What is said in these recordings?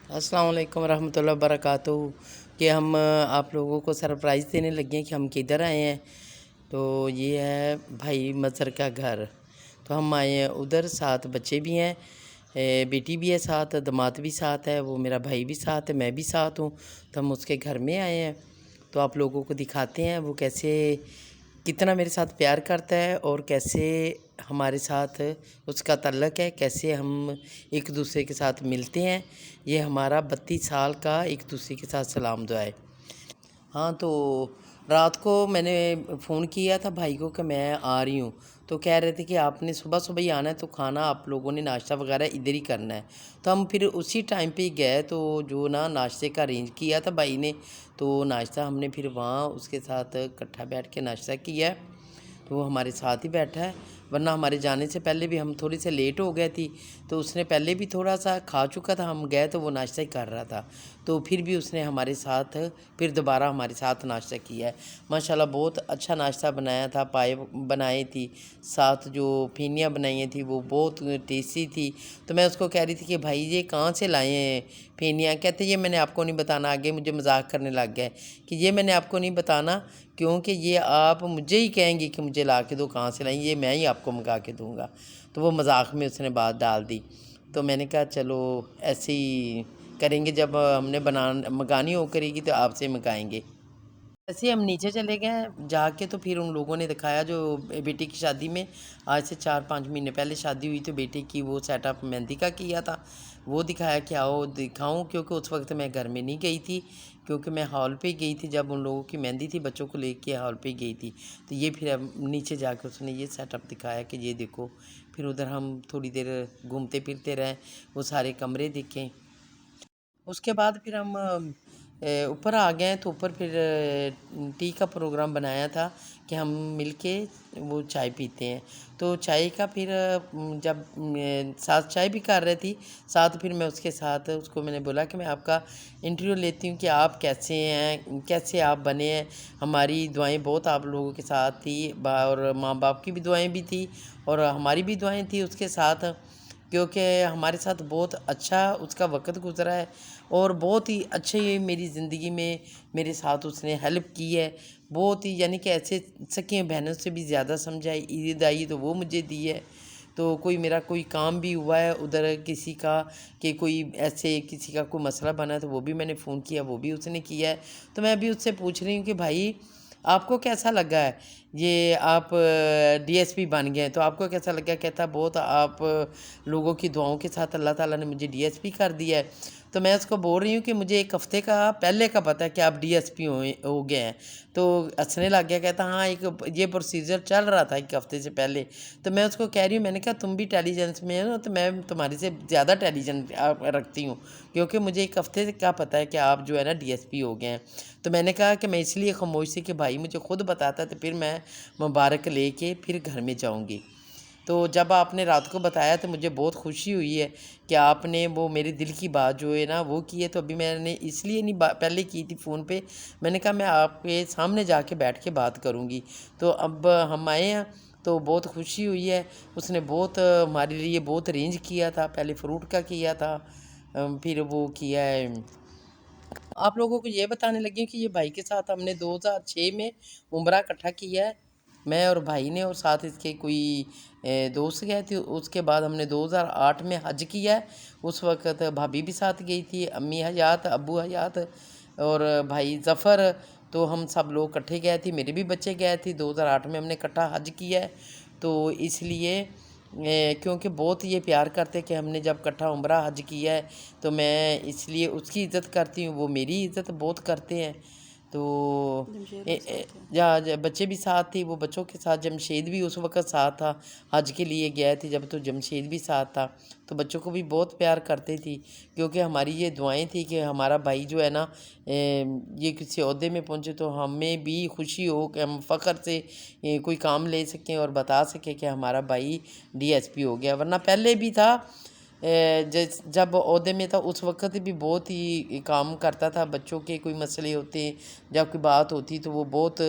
السلام علیکم ورحمۃ اللہ وبرکاتہ کہ ہم آپ لوگوں کو سرپرائز دینے لگے ہیں کہ ہم کدھر آئے ہیں۔ تو یہ ہے بھائی مظہر کا گھر، تو ہم آئے ہیں ادھر، ساتھ بچے بھی ہیں، بیٹی بھی ہے ساتھ، داماد بھی ساتھ ہے، وہ میرا بھائی بھی ساتھ ہے، میں بھی ساتھ ہوں، تو ہم اس کے گھر میں آئے ہیں۔ تو آپ لوگوں کو دکھاتے ہیں وہ کیسے کتنا میرے ساتھ پیار کرتا ہے اور کیسے ہمارے ساتھ اس کا تعلق ہے، کیسے ہم ایک دوسرے کے ساتھ ملتے ہیں۔ یہ ہمارا 32 سال کا ایک دوسرے کے ساتھ سلام دعا ہے۔ ہاں، تو رات کو میں نے فون کیا تھا بھائی کو کہ میں آ رہی ہوں، تو کہہ رہے تھے کہ آپ نے صبح صبح ہی آنا ہے، تو کھانا آپ لوگوں نے ناشتہ وغیرہ ادھر ہی کرنا ہے۔ تو ہم پھر اسی ٹائم پہ ہی گئے، تو جو ناشتے کا ارینج کیا تھا بھائی نے، تو ناشتہ ہم نے پھر وہاں اس کے ساتھ اکٹھا بیٹھ کے ناشتہ کیا ہے۔ تو وہ ہمارے ساتھ ہی بیٹھا ہے، ورنہ ہمارے جانے سے پہلے بھی ہم تھوڑی سے لیٹ ہو گئے تھی، تو اس نے پہلے بھی تھوڑا سا کھا چکا تھا، ہم گئے تو وہ ناشتہ ہی کر رہا تھا، تو پھر بھی اس نے ہمارے ساتھ پھر دوبارہ ہمارے ساتھ ناشتہ کیا ہے۔ ماشاءاللہ بہت اچھا ناشتہ بنایا تھا، پائے بنائے تھی، ساتھ جو پھینیاں بنائی تھی وہ بہت ٹیسٹی تھی۔ تو میں اس کو کہہ رہی تھی کہ بھائی یہ کہاں سے لائے ہیں پھینیاں؟ کہتے یہ میں نے آپ کو نہیں بتانا، آگے مجھے مذاق کرنے لگ گئے کہ یہ میں نے آپ کو نہیں بتانا، کیونکہ یہ آپ مجھے ہی کہیں گے کہ مجھے لا کے دو، کہاں سے لائیں، یہ میں ہی آپ کو منگا کے دوں گا۔ تو وہ مذاق میں اس نے بات ڈال دی، تو میں نے کہا چلو ایسے ہی کریں گے، جب ہم نے منگانی ہو کرے گی تو آپ سے منگائیں گے۔ ایسے ہم نیچے چلے گئے جا کے، تو پھر ان لوگوں نے دکھایا جو بیٹی کی شادی میں آج سے 4-5 مہینے پہلے شادی ہوئی، تو بیٹے کی وہ سیٹ اپ مہندی کا کیا تھا، وہ دکھایا کہ آؤ دکھاؤں، کیونکہ اس وقت میں گھر میں نہیں گئی تھی، کیونکہ میں ہال پہ گئی تھی، جب ان لوگوں کی مہندی تھی بچوں کو لے کے ہال پہ گئی تھی۔ تو یہ پھر نیچے جا کے اس نے یہ سیٹ اپ دکھایا کہ یہ دیکھو، پھر ادھر ہم تھوڑی دیر گھومتے پھرتے رہیں، وہ سارے کمرے دیکھیں۔ اس کے بعد پھر ہم اوپر آ گئے ہیں، تو اوپر پھر ٹی کا پروگرام بنایا تھا کہ ہم مل کے وہ چائے پیتے ہیں، تو چائے کا پھر جب ساتھ چائے بھی کر رہی تھی، ساتھ پھر میں اس کے ساتھ اس کو میں نے بولا کہ میں آپ کا انٹرویو لیتی ہوں کہ آپ کیسے ہیں، کیسے آپ بنے ہیں۔ ہماری دعائیں بہت آپ لوگوں کے ساتھ تھی، اور ماں باپ کی بھی دعائیں بھی تھی اور ہماری بھی دعائیں تھی اس کے ساتھ، کیونکہ ہمارے ساتھ بہت اچھا اس کا وقت گزرا ہے، اور بہت ہی اچھے میری زندگی میں میرے ساتھ اس نے ہیلپ کی ہے، بہت ہی، یعنی کہ ایسے سکیں بہنوں سے بھی زیادہ سمجھا ہے۔ عید آئی تو وہ مجھے دی ہے، تو کوئی میرا کوئی کام بھی ہوا ہے ادھر کسی کا، کہ کوئی ایسے کسی کا کوئی مسئلہ بنا ہے تو وہ بھی میں نے فون کیا، وہ بھی اس نے کیا ہے۔ تو میں ابھی اس سے پوچھ رہی ہوں کہ بھائی آپ کو کیسا لگا ہے یہ آپ ڈی ایس پی بن گئے ہیں، تو آپ کو کیسا لگا؟ کہتا بہت آپ لوگوں کی دعاؤں کے ساتھ اللہ تعالیٰ نے مجھے ڈی ایس پی کر دیا ہے۔ تو میں اس کو بول رہی ہوں کہ مجھے ایک ہفتے کا پہلے کا پتہ ہے کہ آپ ڈی ایس پی ہو گئے ہیں، تو ہنسنے لگ گیا، کہتا ہاں یہ پروسیجر چل رہا تھا ایک ہفتے سے پہلے۔ تو میں اس کو کہہ رہی ہوں، میں نے کہا تم بھی انٹیلیجنس میں ہو، تو میں تمہاری سے زیادہ انٹیلیجنٹ رکھتی ہوں، کیونکہ مجھے ایک ہفتے کا پتہ ہے کہ آپ جو ہے نا ڈی ایس پی ہو گئے ہیں۔ تو میں نے کہا کہ میں اس لیے خاموش تھی کہ بھائی مجھے خود بتاتا ہے تو پھر میں مبارک لے کے پھر گھر میں جاؤں گی۔ تو جب آپ نے رات کو بتایا تو مجھے بہت خوشی ہوئی ہے کہ آپ نے وہ میرے دل کی بات جو ہے نا وہ کی ہے۔ تو ابھی میں نے اس لیے نہیں پہلے کی تھی فون پہ، میں نے کہا میں آپ کے سامنے جا کے بیٹھ کے بات کروں گی۔ تو اب ہم آئے ہیں تو بہت خوشی ہوئی ہے، اس نے بہت ہمارے لیے بہت ارینج کیا تھا، پہلے فروٹ کا کیا تھا، پھر وہ کیا ہے۔ آپ لوگوں کو یہ بتانے لگے کہ یہ بھائی کے ساتھ ہم نے 2006 میں عمرہ اکٹھا کیا ہے، میں اور بھائی نے، اور ساتھ اس کے کوئی دوست گئے تھے۔ اس کے بعد ہم نے 2008 میں حج کیا ہے، اس وقت بھابھی بھی ساتھ گئی تھی، امی حیات، ابو حیات اور بھائی ظفر، تو ہم سب لوگ اکٹھے گئے تھے، میرے بھی بچے گئے تھے۔ 2008 میں ہم نے اکٹھا حج کیا ہے، تو اس لیے کیونکہ بہت یہ پیار کرتے کہ ہم نے جب اکٹھا عمرہ حج کیا ہے، تو میں اس لیے اس کی عزت کرتی ہوں، وہ میری عزت بہت کرتے ہیں۔ تو بچے بھی ساتھ تھی، وہ بچوں کے ساتھ جمشید بھی اس وقت ساتھ تھا، حج کے لیے گئے تھے جب، تو جمشید بھی ساتھ تھا، تو بچوں کو بھی بہت پیار کرتی تھی، کیونکہ ہماری یہ دعائیں تھی کہ ہمارا بھائی جو ہے نا یہ کسی عہدے میں پہنچے تو ہمیں بھی خوشی ہو کہ ہم فخر سے کوئی کام لے سکیں اور بتا سکیں کہ ہمارا بھائی ڈی ایس پی ہو گیا، ورنہ پہلے بھی تھا جب عہدے میں تھا اس وقت بھی بہت ہی کام کرتا تھا، بچوں کے کوئی مسئلے ہوتے جب کوئی بات ہوتی تو وہ بہت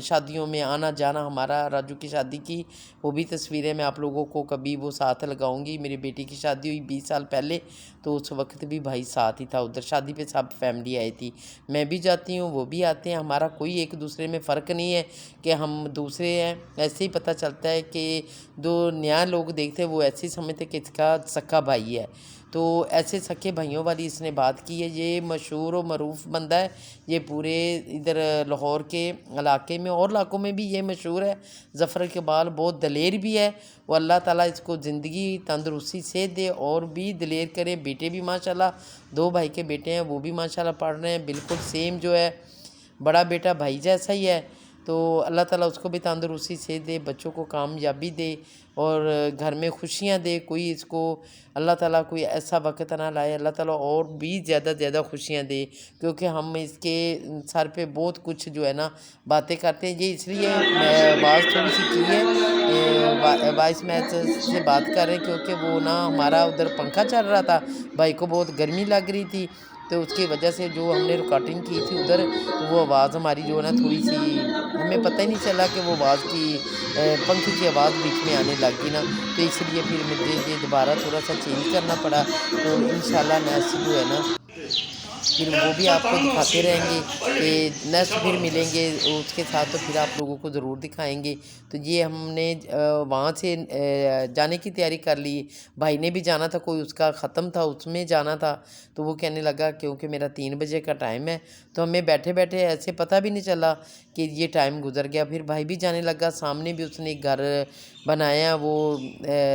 شادیوں میں آنا جانا، ہمارا راجو کی شادی کی وہ بھی تصویریں میں آپ لوگوں کو کبھی وہ ساتھ لگاؤں گی۔ میری بیٹی کی شادی ہوئی 20 سال پہلے، تو اس وقت بھی بھائی ساتھ ہی تھا، ادھر شادی پہ سب فیملی آئی تھی، میں بھی جاتی ہوں وہ بھی آتے ہیں، ہمارا کوئی ایک دوسرے میں فرق نہیں ہے کہ ہم دوسرے ہیں۔ ایسے ہی پتہ چلتا ہے کہ جو نیا لوگ دیکھتے ہیں وہ ایسے ہی سمجھتے کہ اس کا سکا بھائی ہے، تو ایسے سکے بھائیوں والی اس نے بات کی ہے۔ یہ مشہور و معروف بندہ ہے، یہ پورے ادھر لاہور کے علاقے میں اور علاقوں میں بھی یہ مشہور ہے۔ ظفر اقبال بہت دلیر بھی ہے، وہ اللہ تعالیٰ اس کو زندگی تندرستی سے دے اور بھی دلیر کرے۔ بیٹے بھی ماشاءاللہ 2 بھائی کے بیٹے ہیں، وہ بھی ماشاءاللہ پڑھ رہے ہیں، بالکل سیم جو ہے بڑا بیٹا بھائی جیسا ہی ہے، تو اللہ تعالیٰ اس کو بھی تندرستی سے دے، بچوں کو کامیابی دے اور گھر میں خوشیاں دے۔ کوئی اس کو اللہ تعالیٰ کوئی ایسا وقت نہ لائے، اللہ تعالیٰ اور بھی زیادہ خوشیاں دے، کیونکہ ہم اس کے سر پہ بہت کچھ جو ہے نا باتیں کرتے ہیں۔ یہ اس لیے میں آواز تھوڑی سی کی ہے، وائس میسج سے بات کر رہے ہیں، کیونکہ وہ نا ہمارا ادھر پنکھا چل رہا تھا، بھائی کو بہت گرمی لگ رہی تھی، تو اس کی وجہ سے جو ہم نے ریکارڈنگ کی تھی ادھر، تو وہ آواز ہماری جو ہے نا تھوڑی سی ہمیں پتہ ہی نہیں چلا کہ وہ آواز کی پنکھے کی آواز بیچ میں آنے لگ گئی نا، تو اس لیے پھر مجھے یہ دوبارہ تھوڑا سا چینج کرنا پڑا۔ تو انشاءاللہ نیکسٹ جو ہے نا پھر وہ بھی آپ کو دکھاتے رہیں گے کہ نیکسٹ پھر ملیں گے اس کے ساتھ، تو پھر آپ لوگوں کو ضرور دکھائیں گے۔ تو یہ ہم نے وہاں سے جانے کی تیاری کر لی، بھائی نے بھی جانا تھا، کوئی اس کا ختم تھا اس میں جانا تھا، تو وہ کہنے لگا کیونکہ میرا 3 بجے کا ٹائم ہے، تو ہمیں بیٹھے بیٹھے ایسے پتہ بھی نہیں چلا کہ یہ ٹائم گزر گیا۔ پھر بھائی بھی جانے لگا، سامنے بھی اس نے ایک گھر بنایا، وہ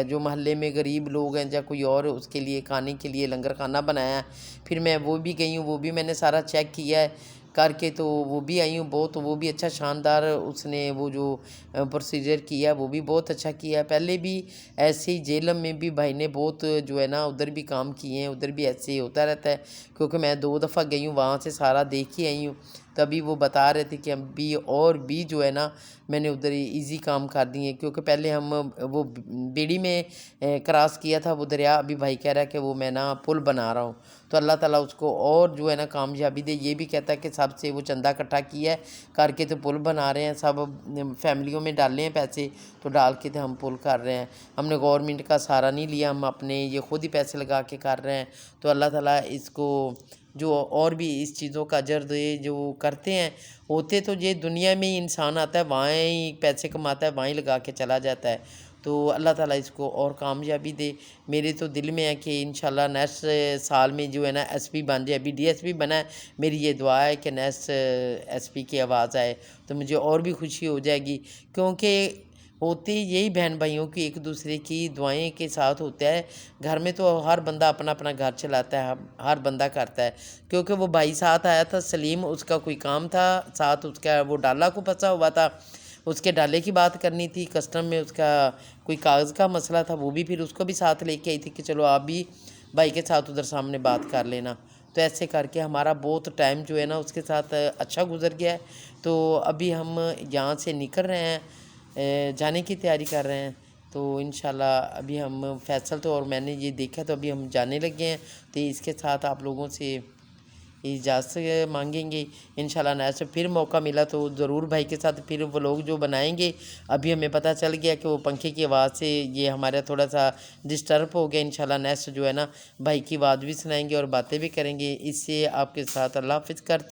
جو محلے میں غریب لوگ ہیں یا کوئی اور اس کے لیے کھانے کے لیے لنگر خانہ بنایا، پھر میں وہ بھی گئی ہوں، وہ بھی میں نے سارا چیک کیا ہے کر کے، تو وہ بھی آئی ہوں بہت، وہ بھی اچھا شاندار اس نے وہ جو پروسیجر کیا وہ بھی بہت اچھا کیا ہے۔ پہلے بھی ایسے ہی جیلم میں بھی بھائی نے بہت جو ہے نا ادھر بھی کام کیے ہیں، ادھر بھی ایسے ہی ہوتا رہتا ہے، کیونکہ میں 2 دفعہ گئی ہوں وہاں سے سارا دیکھ کے آئی ہوں۔ تبھی وہ بتا رہے تھے کہ ابھی اور بھی جو ہے نا میں نے ادھر ایزی کام کر دیے، کیونکہ پہلے ہم وہ بیڑی میں کراس کیا تھا وہ دریا، ابھی بھائی کہہ رہا ہے کہ وہ میں نا پل بنا رہا ہوں، تو اللہ تعالیٰ اس کو اور جو ہے نا کامیابی دے۔ یہ بھی کہتا ہے کہ سب سے وہ چندہ اکٹھا کیا ہے کر کے تو پل بنا رہے ہیں، سب فیملیوں میں ڈالے ہیں پیسے، تو ڈال کے تو ہم پل کر رہے ہیں، ہم نے گورنمنٹ کا سہارا نہیں لیا، ہم اپنے یہ خود ہی پیسے لگا کے کر رہے ہیں۔ تو اللہ تعالیٰ اس کو جو اور بھی اس چیزوں کا اجر دے، جو کرتے ہیں ہوتے تو یہ دنیا میں ہی انسان آتا ہے، وہاں ہی پیسے کماتا ہے، وہاں ہی لگا کے چلا جاتا ہے، تو اللہ تعالیٰ اس کو اور کامیابی دے۔ میرے تو دل میں ہے کہ انشاءاللہ نیکسٹ سال میں جو ہے نا ایس پی بن جائے، ابھی ڈی ایس پی بنا ہے، میری یہ دعا ہے کہ نیکسٹ ایس پی کی آواز آئے تو مجھے اور بھی خوشی ہو جائے گی، کیونکہ ہوتے یہی بہن بھائیوں کی ایک دوسرے کی دعائیں کے ساتھ ہوتا ہے۔ گھر میں تو ہر بندہ اپنا اپنا گھر چلاتا ہے، ہر بندہ کرتا ہے، کیونکہ وہ بھائی ساتھ آیا تھا سلیم، اس کا کوئی کام تھا ساتھ، اس کا وہ ڈالا کو پھنسا ہوا تھا، اس کے ڈالے کی بات کرنی تھی، کسٹم میں اس کا کوئی کاغذ کا مسئلہ تھا، وہ بھی پھر اس کو بھی ساتھ لے کے آئی تھی کہ چلو آپ بھی بھائی کے ساتھ ادھر سامنے بات کر لینا، تو ایسے کر کے ہمارا بہت ٹائم جو ہے نا اس کے ساتھ اچھا گزر گیا ہے۔ تو ابھی ہم یہاں سے نکل رہے ہیں، جانے کی تیاری کر رہے ہیں، تو انشاءاللہ ابھی ہم فیصل تو اور میں نے یہ دیکھا تو ابھی ہم جانے لگے ہیں، تو اس کے ساتھ آپ لوگوں سے اجازت مانگیں گے انشاءاللہ۔ نیکسٹ پھر موقع ملا تو ضرور بھائی کے ساتھ پھر وہ لوگ جو بنائیں گے۔ ابھی ہمیں پتہ چل گیا کہ وہ پنکھے کی آواز سے یہ ہمارا تھوڑا سا ڈسٹرب ہو گیا، انشاءاللہ نیکسٹ جو ہے نا بھائی کی آواز بھی سنائیں گے اور باتیں بھی کریں گے۔ اس سے آپ کے ساتھ اللہ حافظ کرتے